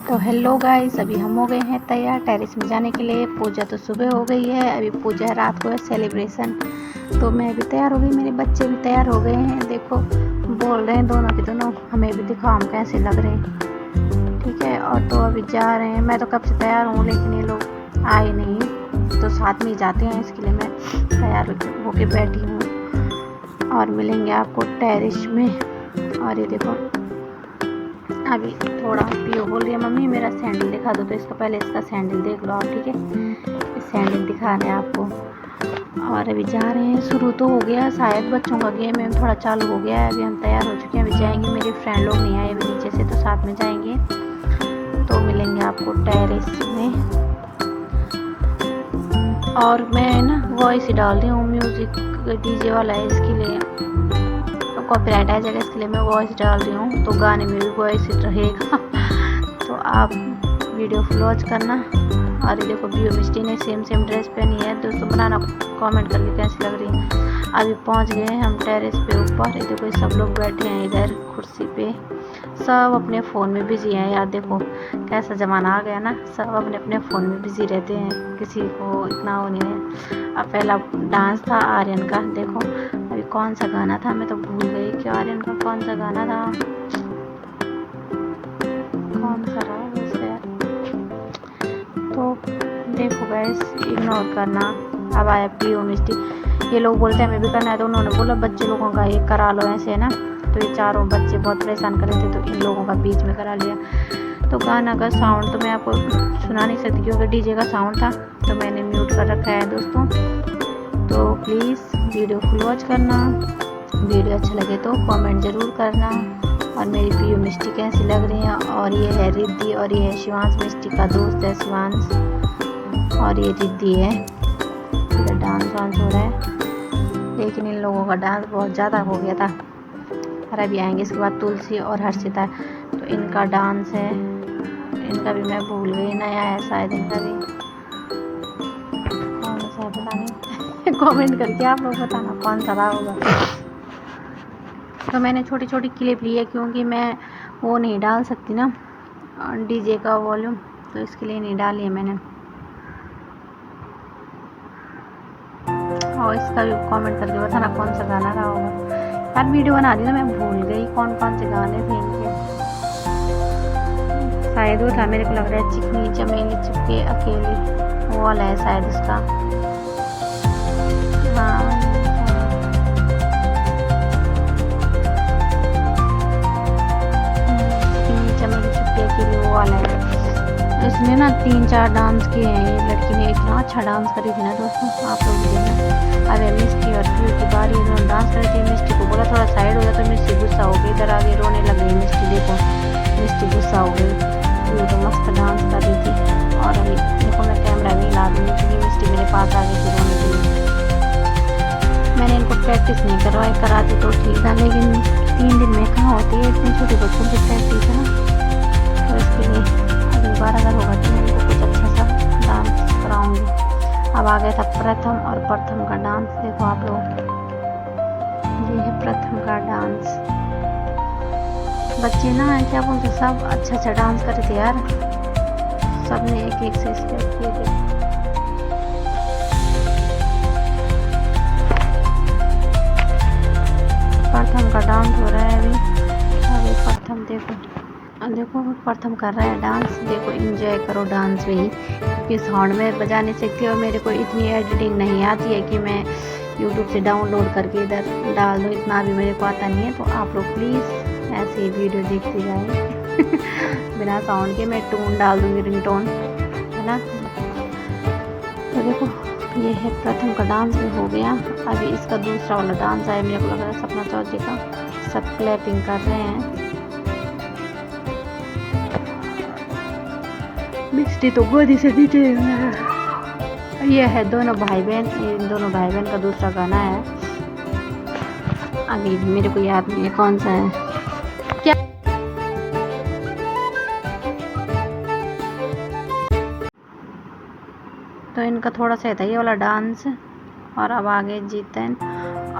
तो hello guys, अभी हम हो गए हैं तैयार टेरेस में जाने के लिए। पूजा तो सुबह हो गई है, अभी पूजा रात को है सेलिब्रेशन। तो मैं भी तैयार हो गई, मेरे बच्चे भी तैयार हो गए हैं। देखो बोल रहे हैं दोनों के दोनों, हमें भी दिखाओ हम कैसे लग रहे हैं। ठीक है, और तो अभी जा रहे हैं। मैं तो कब से तैयार हूँ लेकिन ये लोग आए नहीं, तो साथ में ही जाते हैं, इसके लिए मैं तैयार होके बैठी हूँ। और मिलेंगे आपको टेरेस में। और ये देखो अभी थोड़ा पियो बोल रही है मम्मी मेरा सैंडल दिखा दो, तो इसका पहले इसका सैंडल देख लो आप। ठीक है, इस सैंडल दिखा रहे हैं आपको। और अभी जा रहे हैं, शुरू तो हो गया शायद बच्चों का गेम है, थोड़ा चालू हो गया है। अभी हम तैयार हो चुके हैं, अभी जाएंगे। मेरे फ्रेंड लोग नहीं आए अभी नीचे से, तो साथ में जाएंगे। तो मिलेंगे आपको टेरेस में। और मैं ना वॉइस डाल रही हूँ, म्यूज़िक डीजे वाला है, इसके लिए कॉपीराइट आ जाएगा, इसके लिए मैं वॉइस डाल रही हूँ। तो गाने में भी वॉइस रहेगा तो आप वीडियो फुल वॉच करना। और ये देखो बियो मिस्टी ने सेम ड्रेस पहनी है। दोस्तों बनाना कमेंट करके कैसी लग रही है। अभी पहुँच गए हैं हम टेरेस पे ऊपर। ये देखो सब लोग बैठे हैं इधर कुर्सी पे, सब अपने फ़ोन में बिजी हैं। यार देखो कैसा ज़माना आ गया ना, सब अपने अपने फ़ोन में बिजी रहते हैं, किसी को इतना वो नहीं है। अब पहला डांस था आर्यन का, देखो अभी कौन सा गाना था मैं तो भूल गई कि आर्यन का कौन सा गाना था, कौन सा रहा वैसे। तो देखो गैस इग्नोर करना। अब आया पियो मिस्टी, ये लोग बोलते हैं हमें भी करना है, तो उन्होंने बोला बच्चे लोगों का ये करा लो ऐसे है ना। तो ये चारों बच्चे बहुत परेशान कर रहे थे, तो इन लोगों का बीच में करा लिया। तो गाना का साउंड तो मैं आपको सुना नहीं सकती क्योंकि डीजे का साउंड था, तो मैंने म्यूट कर रखा है दोस्तों। तो प्लीज़ वीडियो फुल वॉच करना। वीडियो अच्छा लगे तो कमेंट ज़रूर करना। और मेरी पियो मिस्टी कैसी लग रही है। और ये है रिद्धि, और ये है शिवांश, मिस्टी का दोस्त है शिवांश। और ये रिद्धि है। इधर डांस वांस हो रहा है, लेकिन इन लोगों का डांस बहुत ज़्यादा हो गया था। और अभी आएंगे इसके बाद तुलसी और हर्षिता, तो इनका डांस है। इनका भी मैं भूल गई, नया है शायद इनका भी, कौन सा है पता नहीं कमेंट करके आप लोग बताना कौन सा रहा होगा। तो मैंने छोटी छोटी क्लिप ली है क्योंकि मैं वो नहीं डाल सकती ना डीजे का वॉल्यूम, तो इसके लिए नहीं डाली है मैंने। और इसका भी कमेंट करके बताना कौन सा गाना रहा होगा। यार वीडियो बना दी ना, मैं भूल गई कौन कौन से गाने थे इनके। शायद वो था, मेरे को लग रहा है चिकनी चमेली चिपके अकेली, वो वाला है शायद इसका। हाँ चिकनी चमेली चिपके अकेली, वो वाला है। इसने ना 3-4 डांस किए हैं, ये लड़की ने इतना अच्छा डांस करी थी ना दोस्तों, आप लोग भी देखना। अरे मिस्टी और पियो की बारी, इन्होंने डांस करी थी। मिस्टी को बोला थोड़ा साइड हो जाए, तो मिस्टी गुस्सा हो गई, इधर आगे रोने लग गई मिस्टी। देखो मिस्टी गुस्सा हो गई, पियो तो मस्त डांस कर रही थी। और अभी देखो मैं कैमरा नहीं ला दूँगी क्योंकि मिस्टी मेरे पास आ गई थी रोने के लिए। मैंने इनको प्रैक्टिस नहीं करवाई, कराती तो ठीक था, लेकिन 3 दिन में कहाँ होती है इतने छोटे बच्चों की प्रैक्टिस है ना। तो इसके लिए बार अगर होगा तो मैं इनको कुछ अच्छा सा डांस कराऊंगी। अब आ गया था प्रथम और प्रथम का डांस, देखो आप लोग, ये है प्रथम का डांस। बच्चे ना क्या बोलते सब अच्छा डांस कर रहे थे यार, सब ने एक से स्टेप किए थे। प्रथम का डांस हो रहा है अभी प्रथम देखो प्रथम कर रहा है डांस। देखो एंजॉय करो डांस भी, क्योंकि साउंड में बजा नहीं सकती और मेरे को इतनी एडिटिंग नहीं आती है कि मैं यूट्यूब से डाउनलोड करके इधर डाल दूँ, इतना भी मेरे को आता नहीं है। तो आप लोग प्लीज़ ऐसे ही वीडियो देखते जाएं बिना साउंड के। मैं टोन डाल दूँगी, रिंगटोन है ना। तो देखो ये है प्रथम का डांस भी हो गया। अभी इसका दूसरा वाला डांस आया, मेरे को लग रहा है सपना चौधरी का। सब क्लैपिंग कर रहे हैं। मिस्टी तो गोदी से नीचे। ये है दोनों भाई बहन, इन दोनों भाई बहन का दूसरा गाना है। अभी मेरे को याद नहीं है कौन सा है क्या। तो इनका थोड़ा सा था ये वाला डांस। और अब आगे जीतन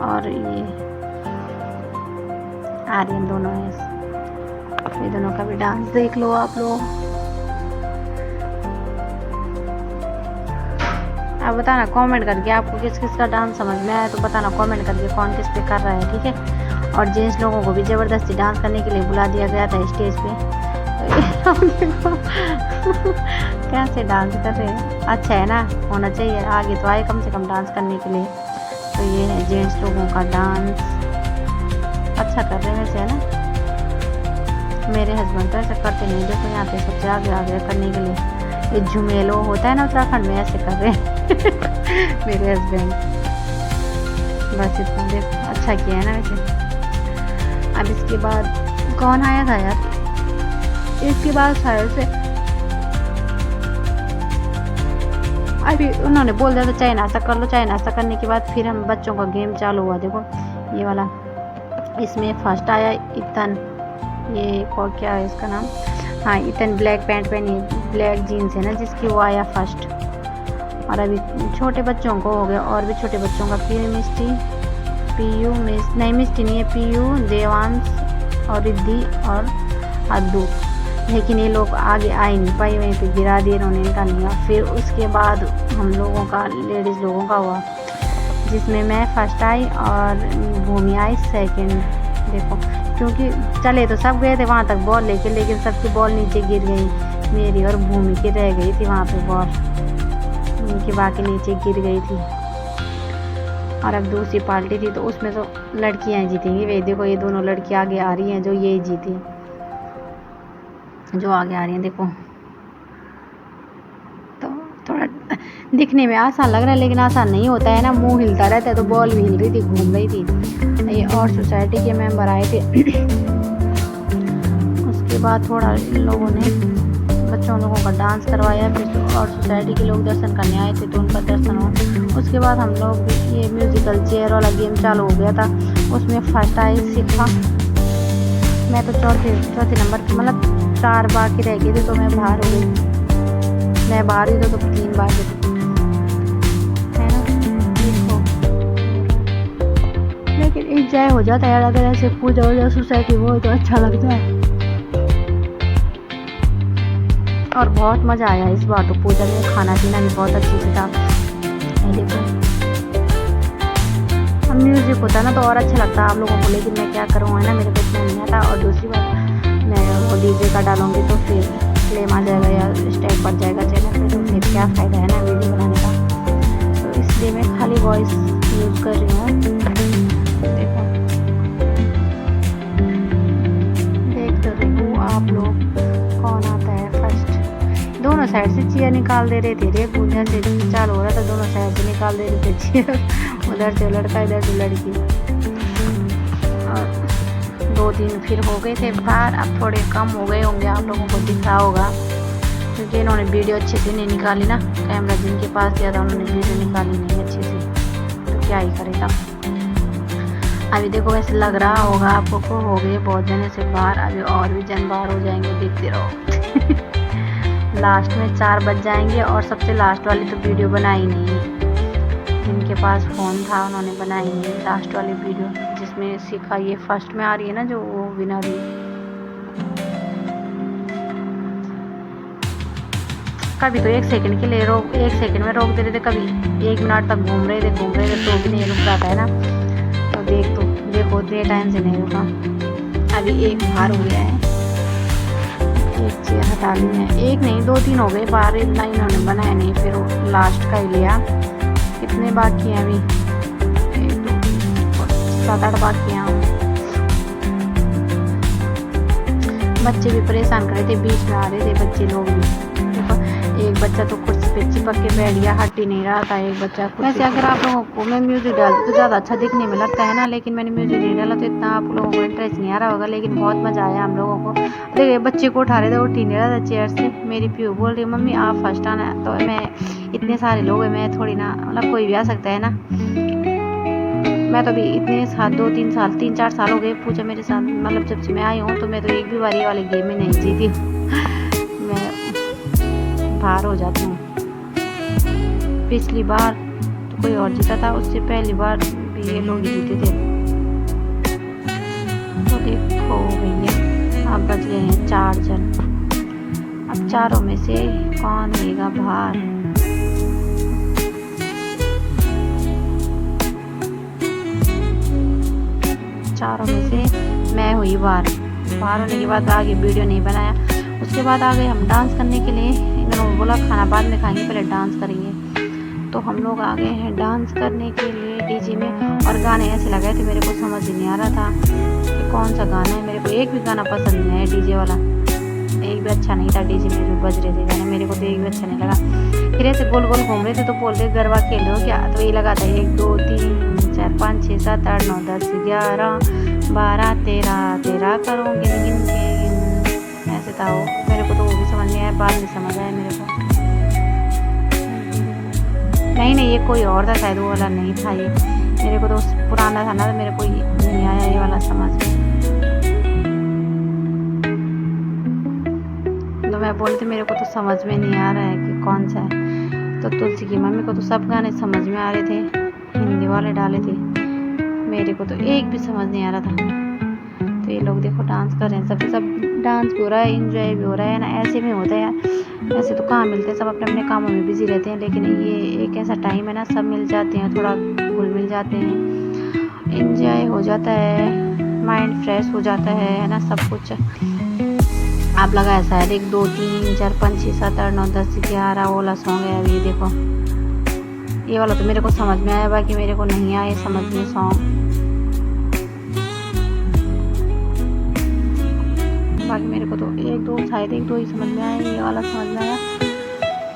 और ये आर्यन दोनों है, ये दोनों का भी डांस देख लो आप लोग। अब बताना कमेंट करके आपको किस किस का डांस समझ में आया, तो बताना कमेंट करके कौन किस पे कर रहा है, ठीक है। और जेंट्स लोगों को भी ज़बरदस्ती डांस करने के लिए बुला दिया गया था स्टेज पे। देखो कैसे डांस कर रहे हैं, अच्छा है ना, होना चाहिए, आगे तो आए कम से कम डांस करने के लिए। तो ये है जेंट्स लोगों का डांस, अच्छा कर रहे हैं वैसे, है ना। मेरे हस्बैंड तो ऐसा करते नहीं, देखो यहाँ पे सबसे आगे आगे करने के लिए ये झुमेलो होता है ना उत्तराखंड में, ऐसे कर रहे हैं मेरे हस्बैंड। बस इतना देखो, अच्छा किया है ना वैसे। अब इसके बाद कौन आया था यार, इसके बाद शायद से अभी उन्होंने बोल दिया था चाहे नाश्ता कर लो, चाहे नाश्ता करने के बाद फिर हम बच्चों का गेम चालू हुआ। देखो ये वाला, इसमें फर्स्ट आया इतन, ये और क्या है इसका नाम, हाँ इतन ब्लैक पैंट पहनी, ब्लैक जीन्स है ना जिसकी, वो आया फर्स्ट। और अभी छोटे बच्चों को हो गया, और भी छोटे बच्चों का पीयू नहीं मिस्टी नहीं है, पीयू, देवांश और रिद्धि और अद्दू। लेकिन ये लोग आगे आ ही नहीं पाए, वहीं पे गिरा दिए इन्होंने, इनका नहीं हुआ। फिर उसके बाद हम लोगों का, लेडीज़ लोगों का हुआ, जिसमें मैं फर्स्ट आई और भूमि आई सेकंड। देखो क्योंकि चले तो सब गए थे वहाँ तक बॉल लेके, लेकिन सबकी बॉल नीचे गिर गई, मेरी और भूमि की रह गई थी वहाँ पे बॉल, उनकी बाकी नीचे गिर गई थी। और अब दूसरी पार्टी थी तो उसमें तो लड़कियाँ जीतेंगी। वे देखो ये दोनों लड़कियाँ आगे आ रही हैं, जो ये जीती, जो आगे आ रही हैं देखो। तो थोड़ा दिखने में आसान लग रहा है, लेकिन आसान नहीं होता है ना, मुंह हिलता रहता है, तो बॉल भी हिल रही थी, घूम रही थी। ये और सोसाइटी के मेंबर आए थे उसके बाद थोड़ा इन लोगों ने बच्चों लोगों का डांस करवाया, फिर और सोसाइटी के लोग दर्शन करने आए थे तो उनका दर्शन हुआ। उसके बाद हम लोग ये म्यूज़िकल चेयर वाला गेम चालू हो गया था, उसमें फर्स्ट आई सीखा। मैं तो चौथे नंबर की, मतलब 4 बाकी रह गई थी तो मैं बाहर हो गई, मैं बाहर हुई तो 3 बार गई, है ना। देखो लेकिन इंजॉय हो जाता है यार, अगर ऐसे पूजा हो जाए सोसाइटी वो तो अच्छा लगता है। और बहुत मज़ा आया इस बार तो पूजा में, खाना पीना भी बहुत अच्छे से था। देखो अब म्यूज़िक होता ना तो और अच्छा लगता है आप लोगों को, लेकिन मैं क्या करूँ, है ना, मेरे को इतना नहीं आता। और दूसरी बात मैं वो डीजे का डालूँगी तो फिर क्लेम आ जाएगा या स्ट्राइक बढ़ जाएगा चैनल पे, तो फिर क्या फ़ायदा है ना वीडियो बनाने का। तो इसलिए मैं खाली वॉइस यूज़ कर रही हूँ। देखो देख तो रही हूँ आप लोग कौन आता है फर्स्ट। दोनों साइड से चेयर निकाल दे रहे थे रे, पूजा से चालू हो रहा था, दोनों साइड से निकाल दे रहे थे चेयर, उधर से लड़का इधर से लड़की। और 2-3 फिर हो गए थे बाहर, अब थोड़े कम हो गए होंगे, आप लोगों को दिख रहा होगा, क्योंकि इन्होंने वीडियो अच्छे से नहीं निकाली ना, कैमरा जिनके पास दिया था उन्होंने वीडियो निकाली नहीं अच्छे से, तो क्या ही करेगा। अभी देखो वैसे लग रहा होगा आपको को हो गए बहुत जने से बाहर, अभी और भी जन बाहर हो जाएंगे, देखते रहो लास्ट में 4 बज जाएंगे। और सबसे लास्ट वाली तो वीडियो बनाई नहीं, जिनके पास फ़ोन था उन्होंने बनाई नहीं लास्ट वाली वीडियो, जिसमें सीखा ये फर्स्ट में आ रही है ना, जो वो विनर हुई। कभी तो 1 सेकंड के लिए 1 सेकंड में रोक दे रहे थे, कभी 1 मिनट तक घूम रहे थे तो भी नहीं रुक रहा था, है ना। तो देखो दे टाइम से नहीं रुका। अभी 1 बाहर हो गया है, 1 चेयर हटा ली है, 1 नहीं 2-3 हो गए बाहर, इतना इन्होंने बनाया नहीं, फिर लास्ट का ही लिया। कितने बाकी हैं अभी, 1 2 3 4 7 8 बाकी हैं। बच्चे भी परेशान कर रहे थे, बीच में आ रहे थे बच्चे लोग भी। देखो एक बच्चा तो कुर्सी पे चिपक के बैठ गया, हट ही नहीं रहा था एक बच्चा। वैसे अगर आप लोगों को मैं म्यूज़िक डालती तो ज़्यादा अच्छा दिखने में लगता है ना, लेकिन मैंने म्यूज़िक नहीं डाला तो इतना आप लोगों को इंटरेस्ट नहीं आ रहा होगा, लेकिन बहुत मज़ा आया हम लोगों को। देखिए बच्चे को उठा रहे थे, उठ ही नहीं रहा था चेयर से। मेरी प्यू बोल रही मम्मी आप फर्स्ट आना, तो मैं इतने सारे लोग हैं, मैं थोड़ी ना, मतलब कोई भी आ सकता है ना। मैं तो अभी इतने साल 2-3 साल 3-4 साल हो गए पूजा मेरे साथ, मतलब जब से मैं आई हूँ तो मैं तो एक भी बारी वाले गेम में नहीं जीती मैं बाहर हो जाती हूँ। पिछली बार तो कोई और जीता था, उससे पहली बार भी ये लोग जीते थे। तो देखो भैया अब बच गए हैं 4 जन, अब चारों में से कौन होएगा बाहर। चारों में से मैं हुई बाहर होने के बाद आगे वीडियो नहीं बनाया। उसके बाद आ गए हम डांस करने के लिए। इन्होंने बोला खाना बाद में खाएंगे, पहले डांस करेंगे। तो हम लोग आ गए हैं डांस करने के लिए डीजे में। और गाने ऐसे लगे थे मेरे को समझ ही नहीं आ रहा था कि कौन सा गाना है। मेरे को एक भी गाना पसंद नहीं आया डीजे वाला, एक भी अच्छा नहीं था डीजे में जो बज रहे थे गाने, मेरे को तो एक भी अच्छा नहीं लगा। फिर ऐसे गोल गोल घूम रहे थे तो बोल रहे गरबा खेल रहे हो क्या, तो ये लगा था 1 2 3 4 5 6 7 8 9 10 11 12 13 13 करो गिन गिन के गिन, ऐसे था वो। मेरे को तो वो भी समझ नहीं आया, बाद में समझ आया मेरे को। नहीं ये कोई और था शायद, वो वाला नहीं था ये। मेरे को तो पुराना था ना, तो मेरे को नहीं आया ये वाला समझ में। तो मैं बोलती मेरे को तो समझ में नहीं आ रहा है कि कौन सा है। तो तुलसी की मम्मी को तो सब गाने समझ में आ रहे थे, हिंदी वाले डाले थे, मेरे को तो एक भी समझ नहीं आ रहा था। तो ये लोग देखो डांस कर रहे हैं, सब डांस भी हो रहा है, इंजॉय भी हो रहा है ना। ऐसे में होता है यार, ऐसे तो कहाँ मिलते हैं, सब अपने अपने कामों में बिजी रहते हैं। लेकिन ये एक ऐसा टाइम है ना, सब मिल जाते हैं, थोड़ा घुल मिल जाते हैं, इंजॉय हो जाता है, माइंड फ्रेश हो जाता है ना, सब कुछ। आप लगाया शायद 1 2 3 4 5 6 7 8 9 10 11 वाला सॉन्ग है। अभी देखो ये वाला तो मेरे को समझ में आया, बाकी मेरे को नहीं आया समझ में सॉन्ग। बाकी मेरे को तो 1 2 शायद 1 2 ही समझ में आया, ये वाला समझ में आया।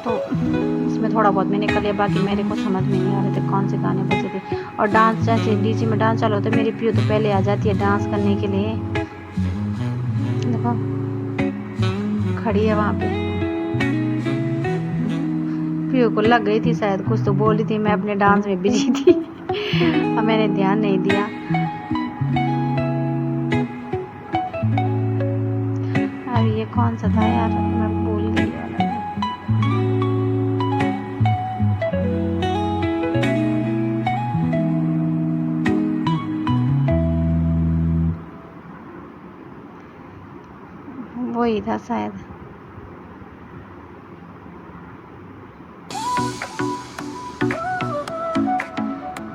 तो इसमें थोड़ा बहुत मैंने कर लिया, बाकी मेरे को समझ में नहीं आ रहे थे कौन से गाने बजे थे। और डांस जैसे डीजे में डांस चालू होता है, मेरी पियो तो पहले आ जाती है डांस करने के लिए। देखो खड़ी है वहाँ पे, पियो को लग गई थी शायद, कुछ तो बोली थी, मैं अपने डांस में बिजी थी और मैंने ध्यान नहीं दिया। अब ये कौन सा था यार, मैं भूल गई वाला। वही था शायद।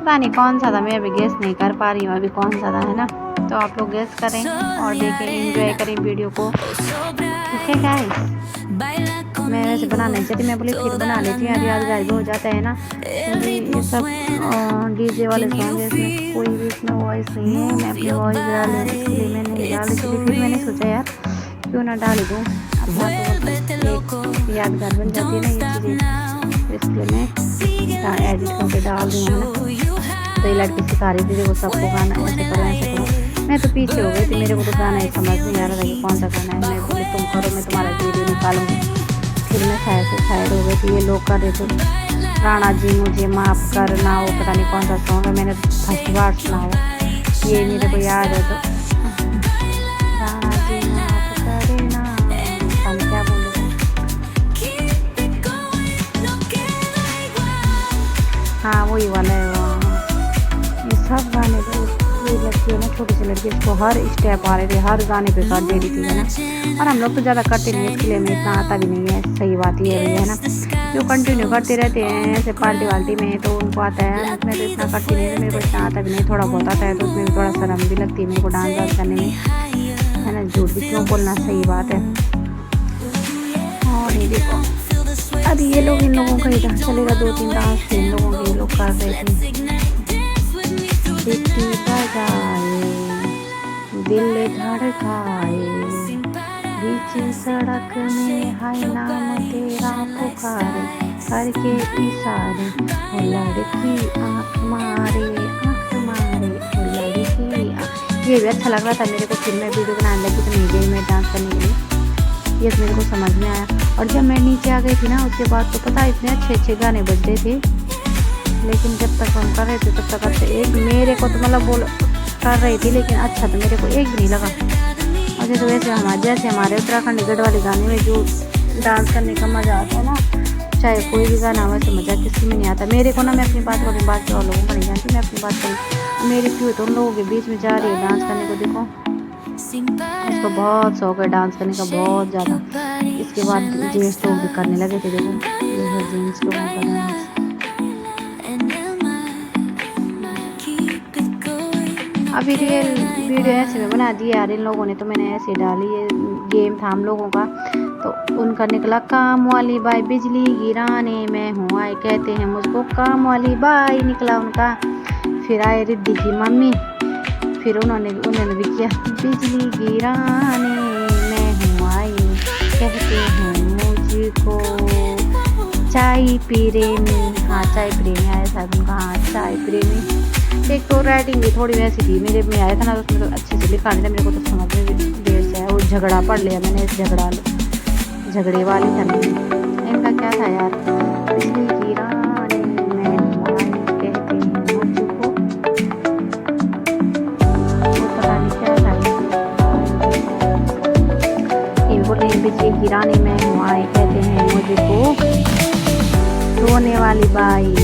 पता नहीं कौन सा था, मैं अभी गेस नहीं कर पा रही हूँ अभी कौन सा था, है ना। तो आप लोग गेस करें और देखें, एंजॉय करें वीडियो को। ठीक है गाइस, मैं वैसे बनाना नहीं चाहती, मैं बोली फिर बना लेती हूँ, याद गायब हो जाता है ना। क्योंकि ये सब डीजे वाले सॉन्ग है, इसमें कोई भी इसमें वॉइस नहीं है, मैं अपनी वॉइस डाल रही हूँ, इसलिए मैंने नहीं डाली थी। फिर मैंने सोचा यार क्यों ना डाल दूँ, अपना तो एक यादगार बन जाती है ना ये चीज़ें, इसलिए मैं एडिट करके डाल रही हूँ ना। तो ये लड़की सिखा रही थी, देखो सबको गाना ऐसे करो ऐसे करो। मैं तो पीछे हो गई थी, मेरे को तो गाना ही समझ नहीं आ रहा था कि कौन सा गाना है। मैं बोली तुम करो, मैं तुम्हारा वीडियो निकालूंगी। फिर मैं शायद हो गई थी, ये लोग कर रहे थे राणा जी मुझे माफ़ करना, वो पता नहीं कौन सा सॉन्ग है, मैंने फर्स्ट बार सुना हो, ये मेरे को याद है। तो राणा जी माफ़ करना, हम क्या बोल रहे हाँ वही वाला है वो। ये सब गाने तो ये लड़की है ना, छोटी सी लड़की, इसको हर स्टेप आ रहे थे, हर गाने पे कर दे रही थी, है ना। और हम लोग तो ज़्यादा करते नहीं है, इसके लिए हमें इतना आता भी नहीं है। सही बात ये है ना, जो कंटिन्यू करते रहते हैं ऐसे पार्टी वार्टी में तो उनको आता है। मैं तो इतना करती नहीं है, मेरे को इतना आता भी नहीं, थोड़ा बहुत आता है तो उसमें भी थोड़ा शर्म भी लगती है मेरे को डांस वांस करने में, है ना। झूठ भी क्यों बोलना, सही बात है। और ये देखो अभी ये लोग, इन लोगों का ही डांस चलेगा, 2 3 डांस इन लोगों के लोग कर रहे थे। सिटी बजाए दिल धड़काए, बीच सड़क में हाय नाम तेरा पुकारे, करके इशारे वो लड़की आँख मारे वो लड़की आँख। ये भी अच्छा लग रहा था मेरे को। फिर मैं वीडियो बनाने लगी तो नहीं गई मैं डांस करने के लिए, ये मेरे को समझ में आया। और जब मैं नीचे आ गई थी ना, उसके बाद तो पता इतने अच्छे गाने बज रहे थे, लेकिन जब तक हम कर रहे थे तब तक अच्छे एक मेरे को तो मतलब बोल कर रही थी, लेकिन अच्छा तो मेरे को एक भी नहीं लगा। और तो वैसे जैसे हमारे उत्तराखंड गढ़ वाले गाने में जो डांस करने का मज़ा आता है ना, चाहे कोई भी गाना हो, वैसे मज़ा किसी में नहीं आता मेरे को ना। मैं अपनी बात करूँ, बाकी और लोगों को नहीं जानती, मैं अपनी बात करूँ। मेरी क्यों तो उन लोगों के बीच में जा रही है डांस करने को, देखो इसको बहुत शौक है डांस करने का, बहुत ज़्यादा। इसके बाद जेंट्स लोग भी करने लगे थे, देखो ये है जेंट्स लोगों का डांस। अभी रियल वीडियो ऐसे में बना दी यार इन लोगों ने, तो मैंने ऐसे डाली। ये गेम था हम लोगों का, तो उनका निकला काम वाली बाई बिजली गिराने में हूँ आई, कहते हैं मुझको काम वाली बाई, निकला उनका। फिर आए रिद्धि की मम्मी, फिर उन्होंने भी किया बिजली गिराने में हूँ आई, कहते हैं मुझको चाय प्रेमी। हाँ चाय प्रेमी आया शायद उनका, हाँ चाय प्रेमी। एक तो राइटिंग भी थोड़ी वैसी थी, मेरे में आया था ना, उसमें तो अच्छे से लिखा नहीं था, मेरे को तो समझ में देर से आया। वो झगड़ा पढ़ लिया मैंने, इस झगड़े वाली था इनका क्या था यार, बिजली गिराने में हूँ आई, कहते हैं मुझको, वो पता नहीं क्या था। ये बोल रही बिजली गिराने में हूँ आई, कहते हैं मुझको रोने वाली बाई।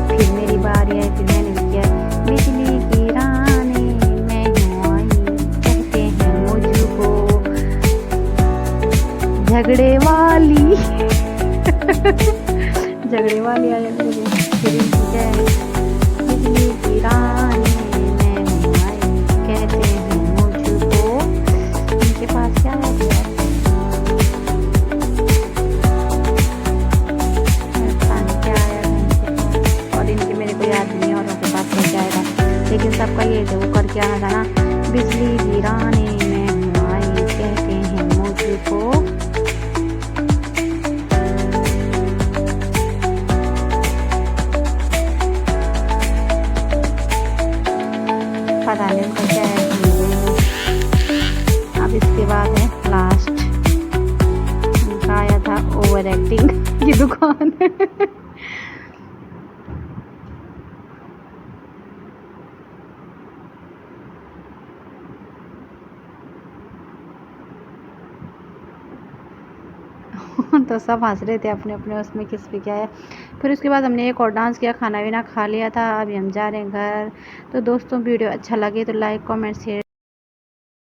फिर मेरी बारी आई, फिर मैंने भी किया बिजली गिराने में हूँ आई, कहते हैं मुझको झगड़े वाली झगड़े वाली आई। फिर क्या है बिजली गिराने में हूँ आई, कहते हैं मुझको। इनके पास क्या है लेकिन सबका ये थे, वो करके आना था ना, बिजली गिराने में हूँ आई, कहते हैं मुझको। पता नहीं उनका क्या है। अब इसके बाद है लास्ट, उनका आया था ओवर एक्टिंग की दुकान तो सब हंस रहे थे अपने अपने उसमें, किस पे क्या है। फिर उसके बाद हमने एक और डांस किया, खाना वाना खा लिया था, अभी हम जा रहे हैं घर। तो दोस्तों वीडियो अच्छा लगे तो लाइक कमेंट शेयर